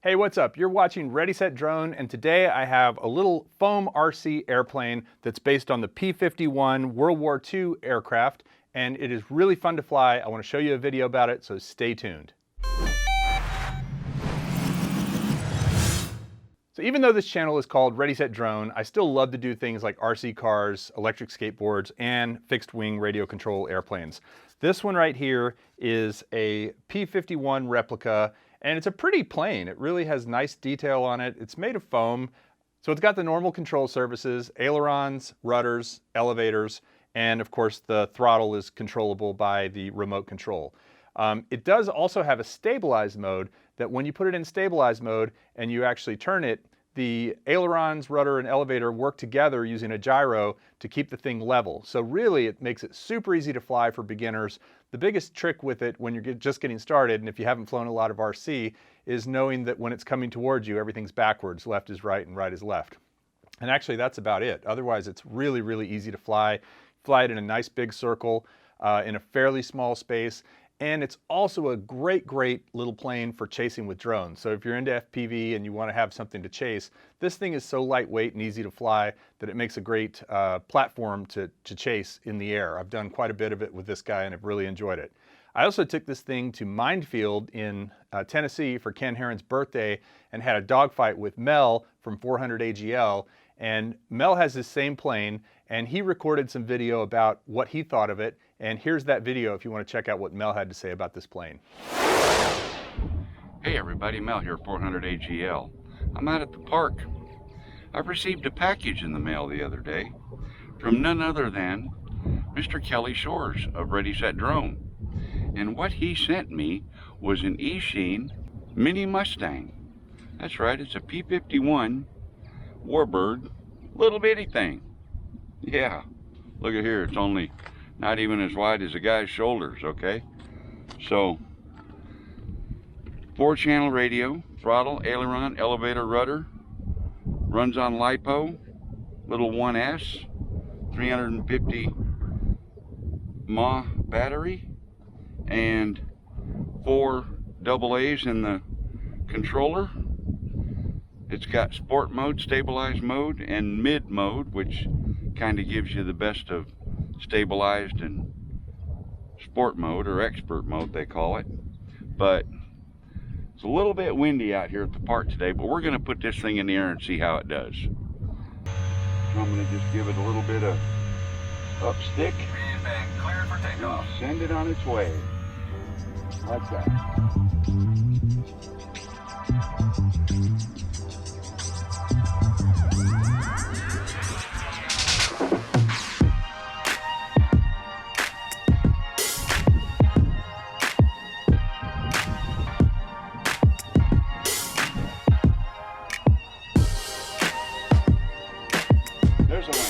Hey, what's up? You're watching Ready Set Drone, and today I have a little foam RC airplane that's based on the P51 World War II aircraft, and it is really fun to fly. I want to show you a video about it, so stay tuned. So even though this channel is called Ready Set Drone, I still love to do things like RC cars, electric skateboards, and fixed wing radio control airplanes. This one right here is a P51 replica, and it's a pretty plane. It really has nice detail on it. It's made of foam, so it's got the normal control surfaces, ailerons, rudders, elevators, and of course the throttle is controllable by the remote control. It does also have a stabilized mode that when you put it in stabilized mode and you actually turn it, the ailerons, rudder, and elevator work together using a gyro to keep the thing level. So really it makes it super easy to fly for beginners. The biggest trick with it when you're just getting started, and if you haven't flown a lot of RC, is knowing that when it's coming towards you, everything's backwards. Left is right and right is left. And actually that's about it. Otherwise it's really, really easy to fly. Fly it in a nice big circle in a fairly small space. And it's also a great little plane for chasing with drones. So if you're into FPV and you want to have something to chase, this thing is so lightweight and easy to fly that it makes a great platform to chase in the air. I've done quite a bit of it with this guy and I've really enjoyed it. I also took this thing to Minefield in Tennessee for Ken Herron's birthday and had a dogfight with Mel from 400 AGL. And Mel has this same plane and he recorded some video about what he thought of it. And here's that video if you want to check out what Mel had to say about this plane. Hey everybody, Mel here, 400 AGL. I'm out at the park. I've received a package in the mail the other day from none other than Mr. Kelly Shores of Ready Set Drone. And what he sent me was an E-Sheen Mini Mustang. That's right, it's a P51 Warbird, little bitty thing. Yeah, look at here, it's only not even as wide as a guy's shoulders, okay? So, 4-channel radio, throttle, aileron, elevator, rudder, runs on LiPo, little 1S, 350 mAh battery, and 4 AA's in the controller. It's got sport mode, stabilized mode, and mid mode, which kind of gives you the best of stabilized and sport mode, or expert mode they call it. But it's a little bit windy out here at the park today, but we're going to put this thing in the air and see how it does. So I'm going to just give it a little bit of up stick and cleared for takeoff. Send it on its way like that. There's a lane.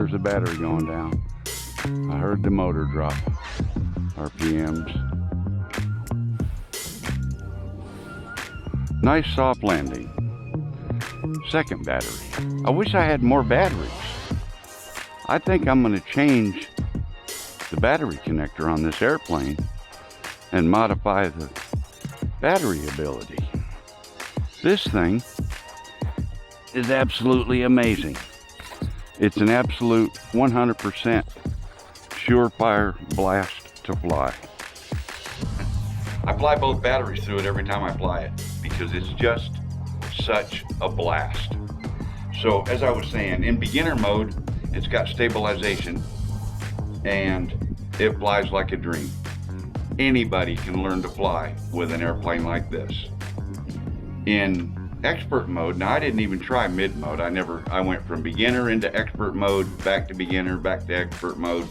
there's a battery going down. I heard the motor drop RPMs. Nice soft landing. Second battery. I wish I had more batteries. I think I'm going to change the battery connector on this airplane and modify the battery ability. This thing is absolutely amazing. It's an absolute 100% surefire blast to fly. I fly both batteries through it every time I fly it because it's just such a blast. So as I was saying, in beginner mode, it's got stabilization and it flies like a dream. Anybody can learn to fly with an airplane like this. In expert mode, now I didn't even try mid mode. I went from beginner into expert mode, back to beginner, back to expert mode.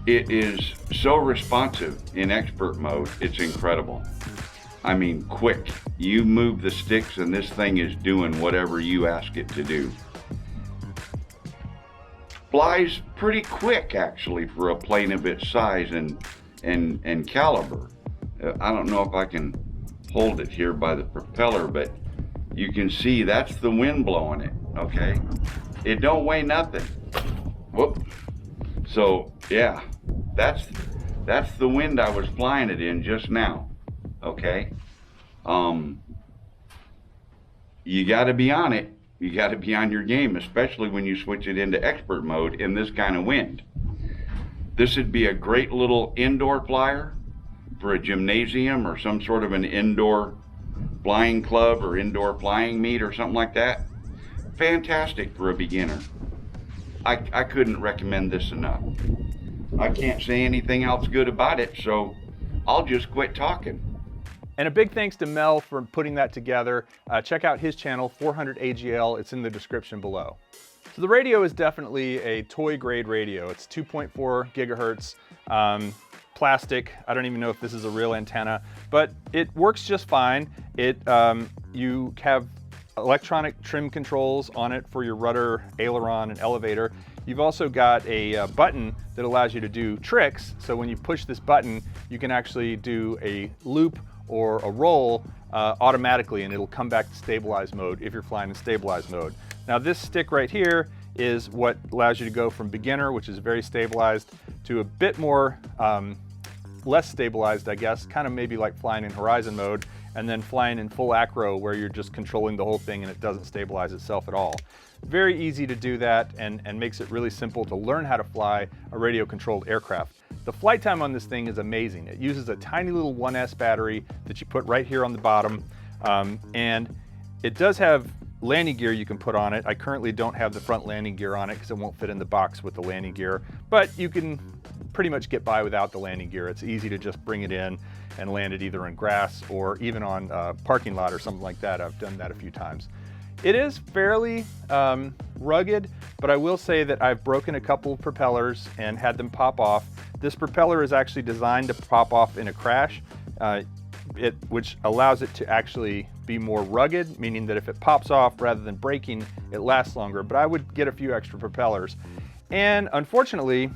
It is so responsive in expert mode, it's incredible. I mean, quick. You move the sticks and this thing is doing whatever you ask it to do. Flies pretty quick actually for a plane of its size and caliber. I don't know if I can hold it here by the propeller, but you can see that's the wind blowing it, okay? It don't weigh nothing. Whoop. So yeah, that's the wind I was flying it in just now, okay? You gotta be on it. You gotta be on your game, especially when you switch it into expert mode in this kind of wind. This would be a great little indoor flyer for a gymnasium or some sort of an indoor flying club or indoor flying meet or something like that. Fantastic for a beginner. I couldn't recommend this enough. I can't say anything else good about it, so I'll just quit talking. And a big thanks to Mel for putting that together. Check out his channel, 400 AGL. It's in the description below. So the radio is definitely a toy grade radio. It's 2.4 gigahertz, plastic. I don't even know if this is a real antenna, but it works just fine. You have electronic trim controls on it for your rudder, aileron, and elevator. You've also got a button that allows you to do tricks. So when you push this button, you can actually do a loop or a roll automatically, and it'll come back to stabilized mode if you're flying in stabilized mode. Now this stick right here is what allows you to go from beginner, which is very stabilized, to a bit more less stabilized, I guess, kind of maybe like flying in horizon mode, and then flying in full acro where you're just controlling the whole thing and it doesn't stabilize itself at all. Very easy to do that and makes it really simple to learn how to fly a radio controlled aircraft. The flight time on this thing is amazing. It uses a tiny little 1S battery that you put right here on the bottom, and it does have landing gear you can put on it. I currently don't have the front landing gear on it because it won't fit in the box with the landing gear, but you can pretty much get by without the landing gear. It's easy to just bring it in and land it either in grass or even on a parking lot or something like that. I've done that a few times. It is fairly rugged, but I will say that I've broken a couple of propellers and had them pop off. This propeller is actually designed to pop off in a crash, which allows it to actually be more rugged, meaning that if it pops off rather than breaking, it lasts longer, but I would get a few extra propellers. And unfortunately,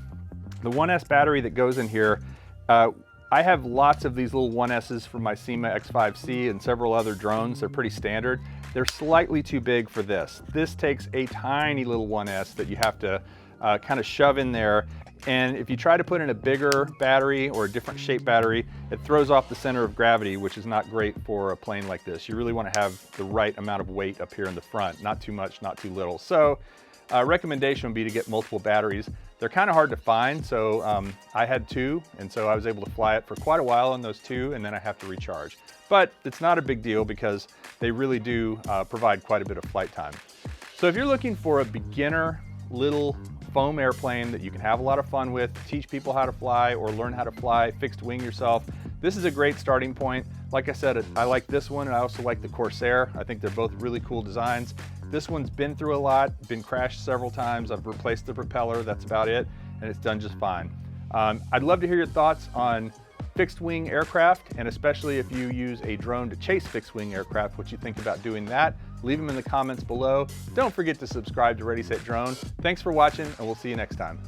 the 1S battery that goes in here, I have lots of these little 1Ss from my SEMA X5C and several other drones. They're pretty standard. They're slightly too big for this. This takes a tiny little 1S that you have to kind of shove in there. And if you try to put in a bigger battery or a different shape battery, it throws off the center of gravity, which is not great for a plane like this. You really want to have the right amount of weight up here in the front, not too much, not too little. So recommendation would be to get multiple batteries. They're kind of hard to find, so I had two, and so I was able to fly it for quite a while on those two, and then I have to recharge. But it's not a big deal because they really do provide quite a bit of flight time. So if you're looking for a beginner little foam airplane that you can have a lot of fun with, teach people how to fly or learn how to fly, fixed wing yourself, this is a great starting point. Like I said, I like this one, and I also like the Corsair. I think they're both really cool designs. This one's been through a lot, been crashed several times. I've replaced the propeller, that's about it, and it's done just fine. I'd love to hear your thoughts on fixed wing aircraft, and especially if you use a drone to chase fixed wing aircraft, what you think about doing that. leave them in the comments below. Don't forget to subscribe to Ready Set Drone. Thanks for watching, and we'll see you next time.